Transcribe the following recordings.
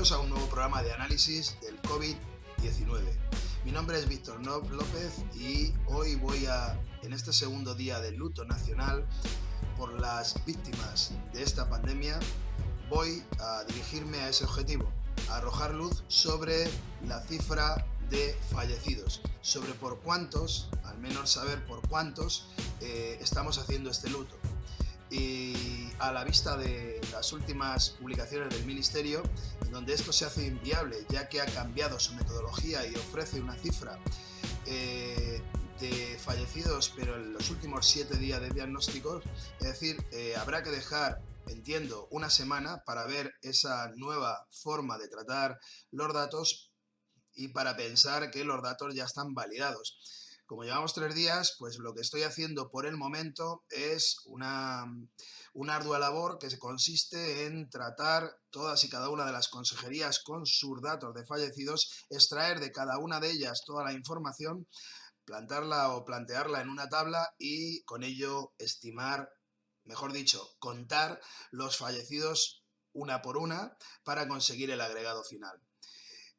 Bienvenidos a un nuevo programa de análisis del COVID-19. Mi nombre es Víctor López y hoy en este segundo día del luto nacional por las víctimas de esta pandemia, voy a dirigirme a ese objetivo, a arrojar luz sobre la cifra de fallecidos, sobre por cuántos, al menos saber por cuántos, estamos haciendo este luto. Y a la vista de las últimas publicaciones del Ministerio, en donde esto se hace inviable, ya que ha cambiado su metodología y ofrece una cifra de fallecidos, pero en los últimos 7 días de diagnósticos, es decir, habrá que dejar, entiendo, una semana para ver esa nueva forma de tratar los datos y para pensar que los datos ya están validados. Como llevamos 3 días, pues lo que estoy haciendo por el momento es una ardua labor que consiste en tratar todas y cada una de las consejerías con sus datos de fallecidos, extraer de cada una de ellas toda la información, plantearla en una tabla y con ello estimar, mejor dicho, contar los fallecidos una por una para conseguir el agregado final.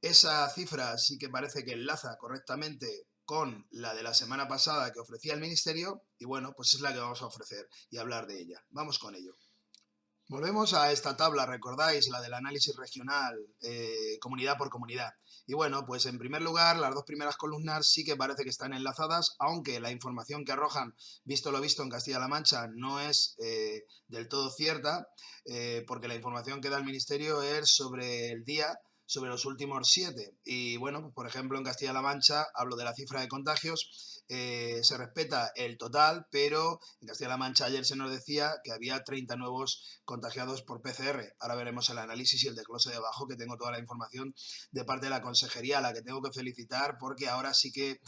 Esa cifra sí que parece que enlaza correctamente con la de la semana pasada que ofrecía el Ministerio y bueno, pues es la que vamos a ofrecer y hablar de ella. Vamos con ello. Volvemos a esta tabla, recordáis, la del análisis regional, comunidad por comunidad. Y bueno, pues en primer lugar, las dos primeras columnas sí que parece que están enlazadas, aunque la información que arrojan, visto lo visto en Castilla-La Mancha, no es del todo cierta, porque la información que da el Ministerio es sobre el día, sobre los últimos 7. Y bueno, pues por ejemplo, en Castilla-La Mancha, hablo de la cifra de contagios, se respeta el total, pero en Castilla-La Mancha ayer se nos decía que había 30 nuevos contagiados por PCR. Ahora veremos el análisis y el desglose debajo, que tengo toda la información de parte de la consejería, a la que tengo que felicitar porque ahora sí que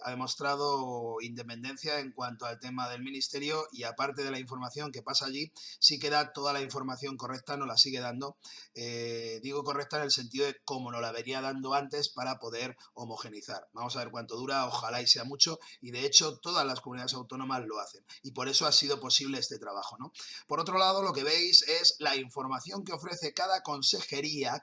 ha demostrado independencia en cuanto al tema del Ministerio y aparte de la información que pasa allí, sí que da toda la información correcta, nos la sigue dando. Digo correcta en el sentido de cómo nos la venía dando antes para poder homogenizar. Vamos a ver cuánto dura, ojalá y sea mucho, y de hecho todas las comunidades autónomas lo hacen y por eso ha sido posible este trabajo, ¿no? Por otro lado, lo que veis es la información que ofrece cada consejería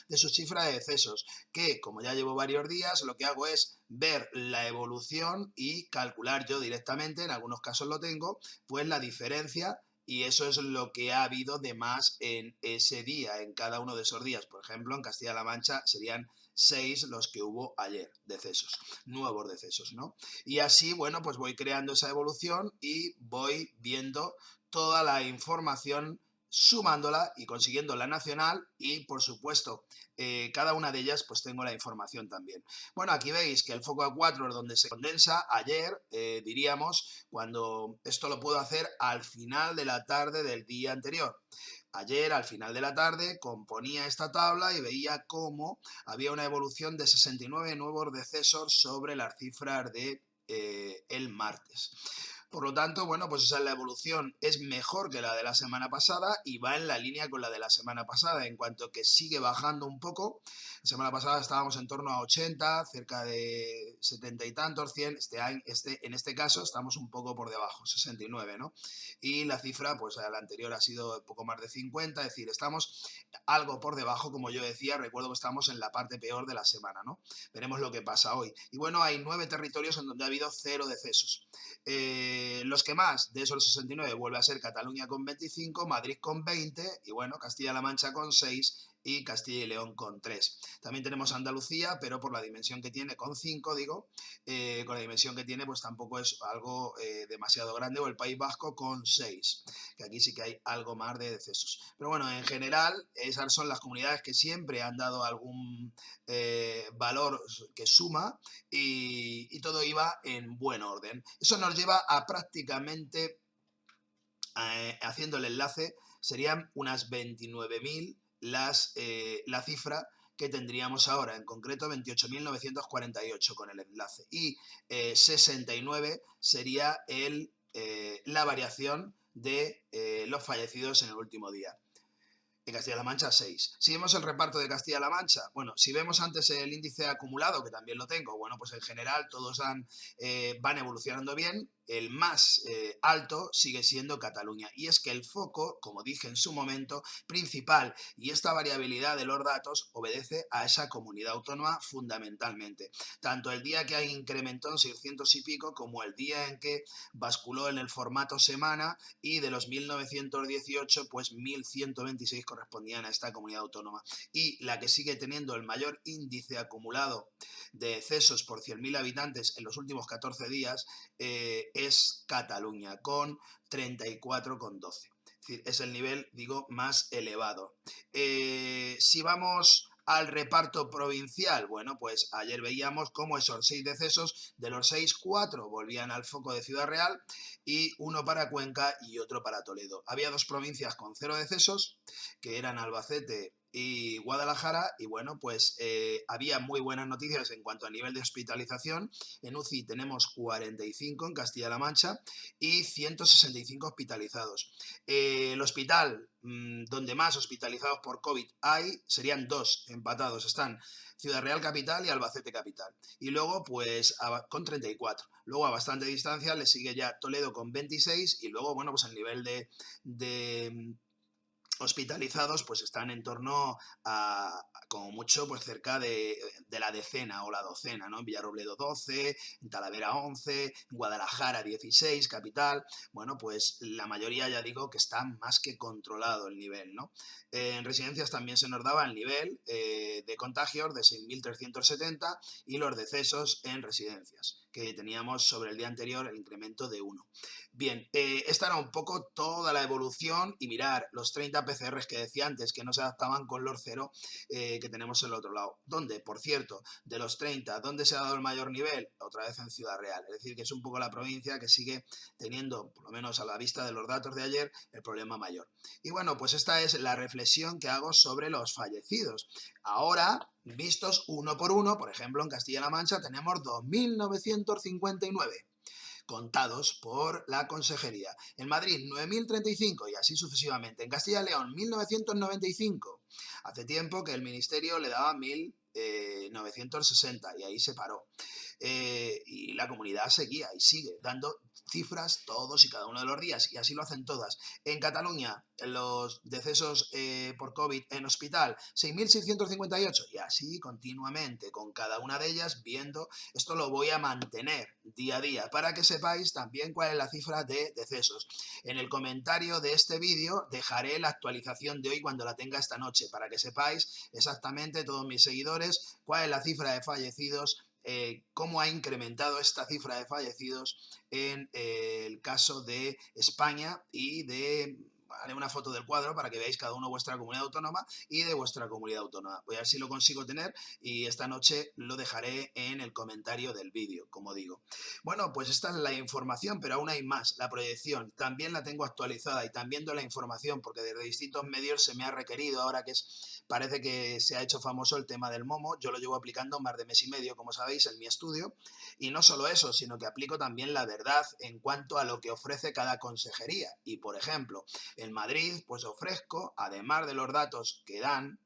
de su cifra de decesos, que como ya llevo varios días, lo que hago es ver la evolución y calcular yo directamente, en algunos casos lo tengo, pues la diferencia. Y eso es lo que ha habido de más en ese día, en cada uno de esos días. Por ejemplo, en Castilla-La Mancha serían 6 los que hubo ayer, decesos, nuevos decesos, ¿no? Y así, bueno, pues voy creando esa evolución y voy viendo toda la información, sumándola y consiguiendo la nacional y, por supuesto, cada una de ellas pues tengo la información también. Bueno, aquí veis que el foco A4 es donde se condensa ayer, diríamos, cuando esto lo puedo hacer al final de la tarde del día anterior. Ayer, al final de la tarde, componía esta tabla y veía cómo había una evolución de 69 nuevos decesos sobre las cifras de el martes. Por lo tanto, bueno, pues esa es la evolución. Es mejor que la de la semana pasada y va en la línea con la de la semana pasada, en cuanto que sigue bajando un poco. La semana pasada estábamos en torno a 80, cerca de 70 y tantos, 100. En este caso estamos un poco por debajo, 69, ¿no? Y la cifra, pues la anterior ha sido poco más de 50, es decir, estamos algo por debajo, como yo decía, recuerdo que estamos en la parte peor de la semana, ¿no? Veremos lo que pasa hoy. Y bueno, hay 9 territorios en donde ha habido 0 decesos. Los que más de esos 69 vuelve a ser Cataluña con 25, Madrid con 20 y bueno, Castilla-La Mancha con 6 y Castilla y León con 3. También tenemos Andalucía, pero por la dimensión que tiene, con 5, digo, con la dimensión que tiene, pues tampoco es algo demasiado grande, o el País Vasco con 6, que aquí sí que hay algo más de decesos. Pero bueno, en general, esas son las comunidades que siempre han dado algún valor que suma y todo iba en buen orden. Eso nos lleva a prácticamente, haciendo el enlace, serían unas 29.000 la cifra que tendríamos ahora, en concreto 28.948 con el enlace, y 69 sería la variación de los fallecidos en el último día. En Castilla-La Mancha, 6. Si vemos el reparto de Castilla-La Mancha, bueno, si vemos antes el índice acumulado, que también lo tengo, bueno, pues en general todos van evolucionando bien. El más alto sigue siendo Cataluña. Y es que el foco, como dije en su momento, principal, y esta variabilidad de los datos obedece a esa comunidad autónoma fundamentalmente. Tanto el día que hay incrementó en 600 y pico, como el día en que basculó en el formato semana, y de los 1918, pues 1126 correspondían a esta comunidad autónoma. Y la que sigue teniendo el mayor índice acumulado de decesos por 100.000 habitantes en los últimos 14 días es Cataluña, con 34,12. Es decir, es el nivel, digo, más elevado. Si vamos al reparto provincial, bueno, pues ayer veíamos cómo esos 6 decesos, de los 6, 4 volvían al foco de Ciudad Real y uno para Cuenca y otro para Toledo. Había 2 provincias con 0 decesos, que eran Albacete y Guadalajara, y bueno, pues había muy buenas noticias en cuanto a nivel de hospitalización. En UCI tenemos 45 en Castilla-La Mancha y 165 hospitalizados. El hospital donde más hospitalizados por COVID hay serían 2 empatados, están Ciudad Real Capital y Albacete Capital. Y luego, pues, con 34. Luego, a bastante distancia, le sigue ya Toledo con 26 y luego, bueno, pues el nivel de hospitalizados pues están en torno a, como mucho, pues cerca de la decena o la docena, ¿no? En Villarrobledo 12, en Talavera 11, en Guadalajara 16, capital. Bueno, pues la mayoría, ya digo, que está más que controlado el nivel, ¿no? En residencias también se nos daba el nivel de contagios de 6.370 y los decesos en residencias, que teníamos sobre el día anterior el incremento de 1. Bien, esta era un poco toda la evolución y mirar los 30 PCRs que decía antes, que no se adaptaban con los 0 que tenemos en el otro lado. ¿Dónde? Por cierto, de los 30, ¿dónde se ha dado el mayor nivel? Otra vez en Ciudad Real. Es decir, que es un poco la provincia que sigue teniendo, por lo menos a la vista de los datos de ayer, el problema mayor. Y bueno, pues esta es la reflexión que hago sobre los fallecidos. Ahora, vistos uno por uno, por ejemplo, en Castilla-La Mancha tenemos 2.959 contados por la consejería. En Madrid, 9.035 y así sucesivamente. En Castilla y León, 1.995. Hace tiempo que el ministerio le daba 1.960 y ahí se paró. Y la comunidad seguía y sigue dando cifras todos y cada uno de los días, y así lo hacen todas. En Cataluña, los decesos por COVID en hospital, 6.658, y así continuamente, con cada una de ellas, viendo, esto lo voy a mantener día a día, para que sepáis también cuál es la cifra de decesos. En el comentario de este vídeo dejaré la actualización de hoy cuando la tenga esta noche, para que sepáis exactamente, todos mis seguidores, cuál es la cifra de fallecidos, cómo ha incrementado esta cifra de fallecidos en el caso de España, y haré una foto del cuadro para que veáis cada uno vuestra comunidad autónoma y de vuestra comunidad autónoma. Voy a ver si lo consigo tener y esta noche lo dejaré en el comentario del vídeo, como digo. Bueno, pues esta es la información, pero aún hay más. La proyección también la tengo actualizada, y también doy la información porque desde distintos medios se me ha requerido, ahora que parece que se ha hecho famoso el tema del momo. Yo lo llevo aplicando más de mes y medio, como sabéis, en mi estudio. Y no solo eso, sino que aplico también la verdad en cuanto a lo que ofrece cada consejería. Y, por ejemplo, en Madrid, pues ofrezco, además de los datos que dan,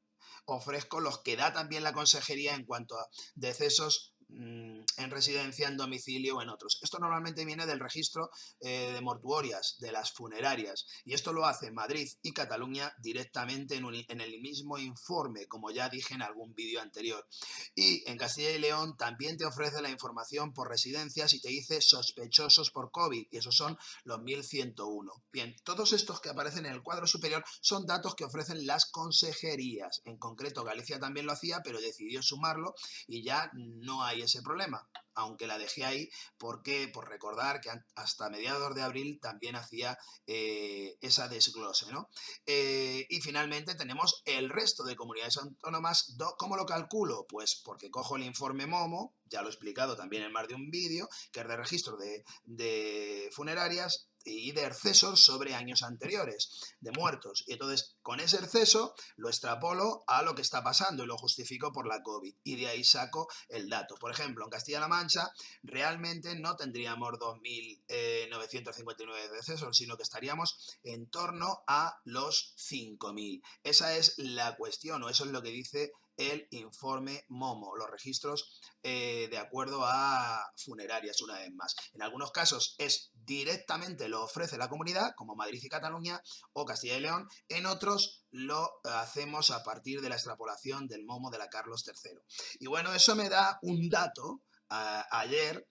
ofrezco los que da también la consejería en cuanto a decesos en residencia, en domicilio o en otros. Esto normalmente viene del registro de mortuorias, de las funerarias, y esto lo hace Madrid y Cataluña directamente en el mismo informe, como ya dije en algún vídeo anterior. Y en Castilla y León también te ofrece la información por residencias y te dice sospechosos por COVID, y esos son los 1.101. Bien, todos estos que aparecen en el cuadro superior son datos que ofrecen las consejerías. En concreto, Galicia también lo hacía, pero decidió sumarlo y ya no hay ese problema, aunque la dejé ahí porque, por recordar que hasta mediados de abril también hacía esa desglose, ¿no? Y finalmente tenemos el resto de comunidades autónomas. ¿Cómo lo calculo? Pues porque cojo el informe MOMO, ya lo he explicado también en más de un vídeo, que es de registro de funerarias, y de excesos sobre años anteriores de muertos. Y entonces, con ese exceso, lo extrapolo a lo que está pasando y lo justifico por la COVID. Y de ahí saco el dato. Por ejemplo, en Castilla-La Mancha, realmente no tendríamos 2.959 decesos, sino que estaríamos en torno a los 5.000. Esa es la cuestión, o eso es lo que dice el informe MOMO, los registros de acuerdo a funerarias, una vez más. En algunos casos es directamente lo ofrece la comunidad, como Madrid y Cataluña o Castilla y León. En otros lo hacemos a partir de la extrapolación del MOMO de la Carlos III. Y bueno, eso me da un dato ayer,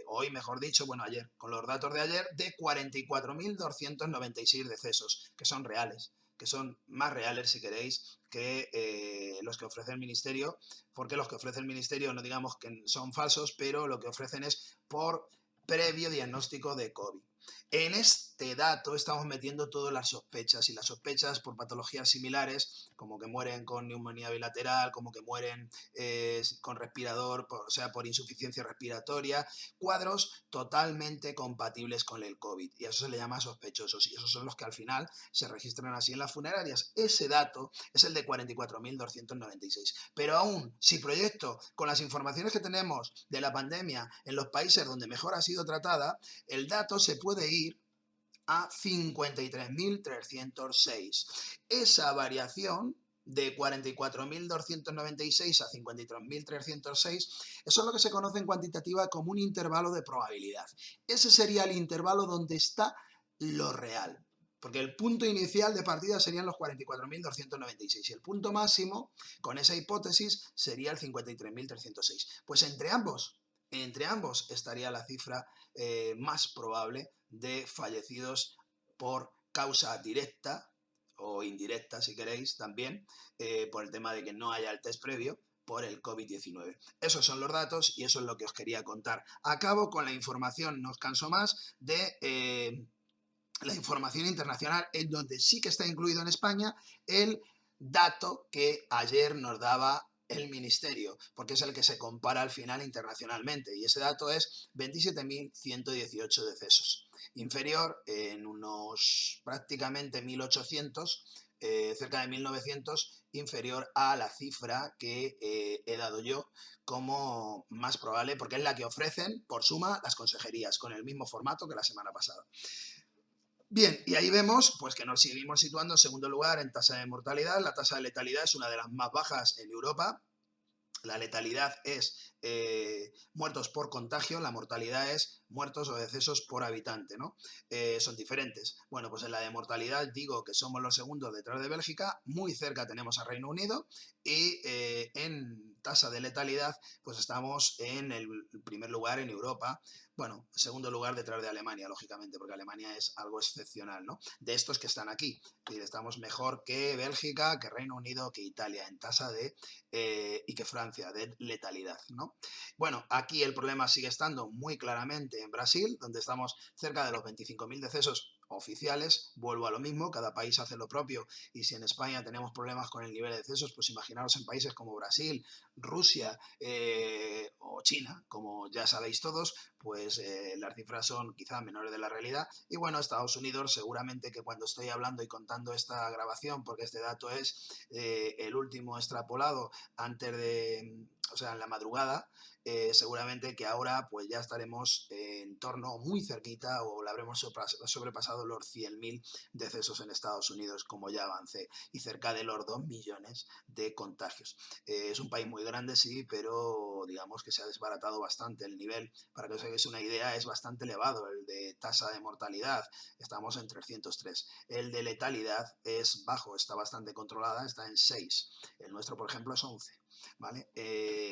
hoy mejor dicho, bueno, ayer, con los datos de ayer, de 44.296 decesos, que son reales, que son más reales, si queréis, que los que ofrece el Ministerio, porque los que ofrece el Ministerio no digamos que son falsos, pero lo que ofrecen es por previo diagnóstico de COVID. En este dato estamos metiendo todas las sospechas, y las sospechas por patologías similares, como que mueren con neumonía bilateral, como que mueren con respirador, o sea, por insuficiencia respiratoria, cuadros totalmente compatibles con el COVID, y a eso se le llama sospechosos, y esos son los que al final se registran así en las funerarias. Ese dato es el de 44.296, pero aún si proyecto con las informaciones que tenemos de la pandemia en los países donde mejor ha sido tratada, el dato se puede ir a 53.306. Esa variación de 44.296 a 53.306, eso es lo que se conoce en cuantitativa como un intervalo de probabilidad. Ese sería el intervalo donde está lo real, porque el punto inicial de partida serían los 44.296 y el punto máximo, con esa hipótesis, sería el 53.306. Pues entre ambos estaría la cifra más probable de fallecidos por causa directa o indirecta, si queréis, también, por el tema de que no haya el test previo, por el COVID-19. Esos son los datos y eso es lo que os quería contar. Acabo con la información, no os canso más, de la información internacional, en donde sí que está incluido en España el dato que ayer nos daba el Ministerio, porque es el que se compara al final internacionalmente, y ese dato es 27.118 decesos, inferior en unos prácticamente 1.800, cerca de 1.900, inferior a la cifra que he dado yo como más probable, porque es la que ofrecen por suma las consejerías, con el mismo formato que la semana pasada. Bien, y ahí vemos pues, que nos seguimos situando en segundo lugar en tasa de mortalidad. La tasa de letalidad es una de las más bajas en Europa. La letalidad es muertos por contagio, la mortalidad es muertos o decesos por habitante, ¿no? Son diferentes. Bueno, pues en la de mortalidad digo que somos los segundos detrás de Bélgica, muy cerca tenemos a Reino Unido, y en tasa de letalidad pues estamos en el primer lugar en Europa. Bueno, segundo lugar detrás de Alemania, lógicamente, porque Alemania es algo excepcional, ¿no? De estos que están aquí, y estamos mejor que Bélgica, que Reino Unido, que Italia en tasa de y que Francia de letalidad, ¿no? Bueno, aquí el problema sigue estando muy claramente en Brasil, donde estamos cerca de los 25.000 decesos oficiales. Vuelvo a lo mismo, cada país hace lo propio, y si en España tenemos problemas con el nivel de decesos, pues imaginaros en países como Brasil, Rusia o China, como ya sabéis todos, pues las cifras son quizá menores de la realidad. Y bueno, Estados Unidos seguramente que cuando estoy hablando y contando esta grabación, porque este dato es el último extrapolado antes de, o sea, en la madrugada, seguramente que ahora pues ya estaremos en torno muy cerquita o la habremos sobrepasado los 100.000 decesos en Estados Unidos, como ya avancé, y cerca de los 2 millones de contagios. Es un país muy grande, sí, pero digamos que se ha desbaratado bastante el nivel. Para que os hagáis una idea, es bastante elevado el de tasa de mortalidad, estamos en 303. El de letalidad es bajo, está bastante controlada, está en 6. El nuestro, por ejemplo, es 11. ¿Vale?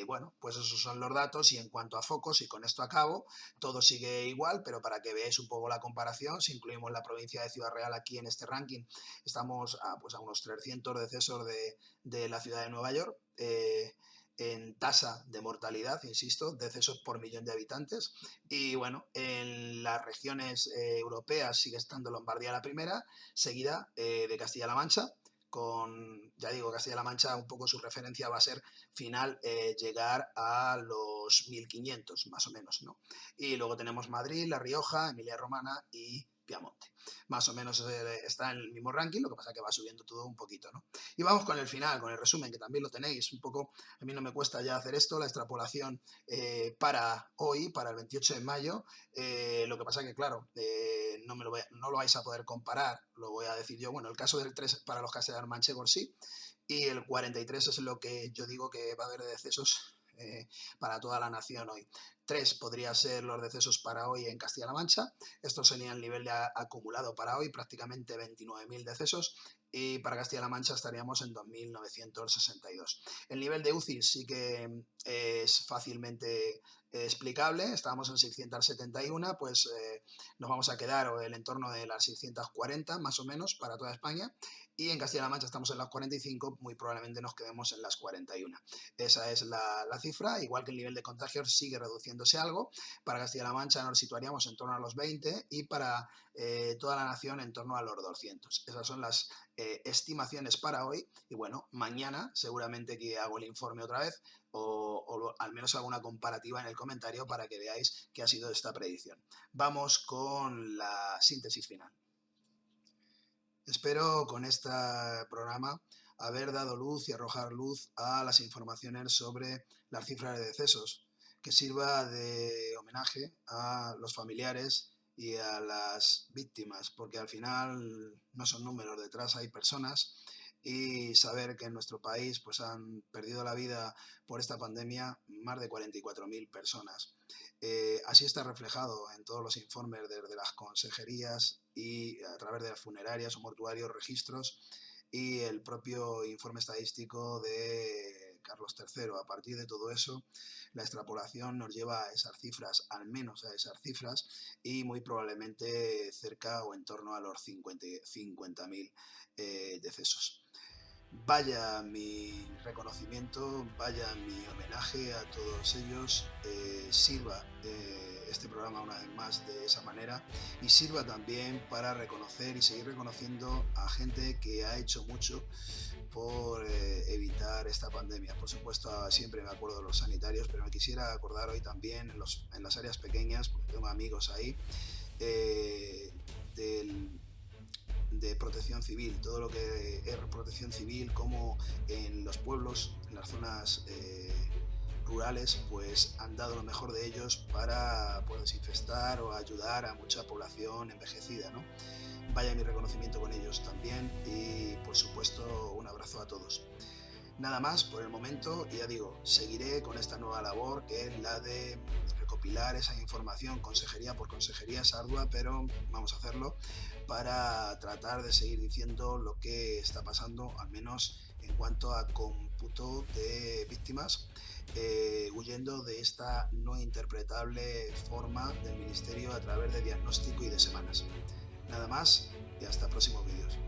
Bueno, pues esos son los datos, y en cuanto a focos, y con esto acabo, todo sigue igual, pero para que veáis un poco la comparación, si incluimos la provincia de Ciudad Real aquí en este ranking, estamos pues a unos 300 decesos de la ciudad de Nueva York, en tasa de mortalidad, insisto, decesos por millón de habitantes. Y bueno, en las regiones europeas sigue estando Lombardía la primera, seguida de Castilla-La Mancha, ya digo, Castilla-La Mancha, un poco su referencia va a ser final, llegar a los 1500 más o menos, ¿no? Y luego tenemos Madrid, La Rioja, Emilia-Romagna y Piamonte. Más o menos está en el mismo ranking, lo que pasa es que va subiendo todo un poquito, ¿no? Y vamos con el final, con el resumen, que también lo tenéis un poco. A mí no me cuesta ya hacer esto, la extrapolación para hoy, para el 28 de mayo. Lo que pasa es que, claro, no lo vais a poder comparar, lo voy a decir yo. Bueno, el caso del 3 para los castellano-manchegos sí, y el 43 es lo que yo digo que va a haber de decesos para toda la nación hoy. 3 podría ser los decesos para hoy en Castilla-La Mancha. Esto sería el nivel de acumulado para hoy, prácticamente 29.000 decesos. Y para Castilla-La Mancha estaríamos en 2.962. El nivel de UCI sí que es fácilmente explicable. Estábamos en 671, pues nos vamos a quedar en el entorno de las 640 más o menos para toda España. Y en Castilla-La Mancha estamos en las 45, muy probablemente nos quedemos en las 41. Esa es la cifra, igual que el nivel de contagios sigue reduciéndose algo. Para Castilla-La Mancha nos situaríamos en torno a los 20 y para toda la nación en torno a los 200. Esas son las estimaciones para hoy y bueno, mañana seguramente que hago el informe otra vez o al menos hago una comparativa en el comentario para que veáis qué ha sido esta predicción. Vamos con la síntesis final. Espero con este programa haber dado luz y arrojar luz a las informaciones sobre las cifras de decesos, que sirva de homenaje a los familiares y a las víctimas, porque al final no son números, detrás hay personas, y saber que en nuestro país pues han perdido la vida por esta pandemia más de 44.000 personas. Así está reflejado en todos los informes desde las consejerías y a través de las funerarias o mortuarios, registros y el propio informe estadístico de Carlos III. A partir de todo eso, la extrapolación nos lleva a esas cifras, al menos a esas cifras, y muy probablemente cerca o en torno a los 50.000 decesos. Vaya mi reconocimiento, vaya mi homenaje a todos ellos, sirva este programa una vez más de esa manera y sirva también para reconocer y seguir reconociendo a gente que ha hecho mucho por evitar esta pandemia. Por supuesto, siempre me acuerdo de los sanitarios, pero me quisiera acordar hoy también en las áreas pequeñas, porque tengo amigos ahí, de protección civil, todo lo que es protección civil, como en los pueblos, en las zonas rurales, pues han dado lo mejor de ellos para pues, desinfestar o ayudar a mucha población envejecida, ¿no? Vaya mi reconocimiento con ellos también y por supuesto un abrazo a todos. Nada más por el momento, y ya digo, seguiré con esta nueva labor que es la de recopilar esa información consejería por consejería. Es ardua, pero vamos a hacerlo para tratar de seguir diciendo lo que está pasando, al menos en cuanto a cómputo de víctimas, huyendo de esta no interpretable forma del Ministerio a través de diagnóstico y de semanas. Nada más y hasta próximos vídeos.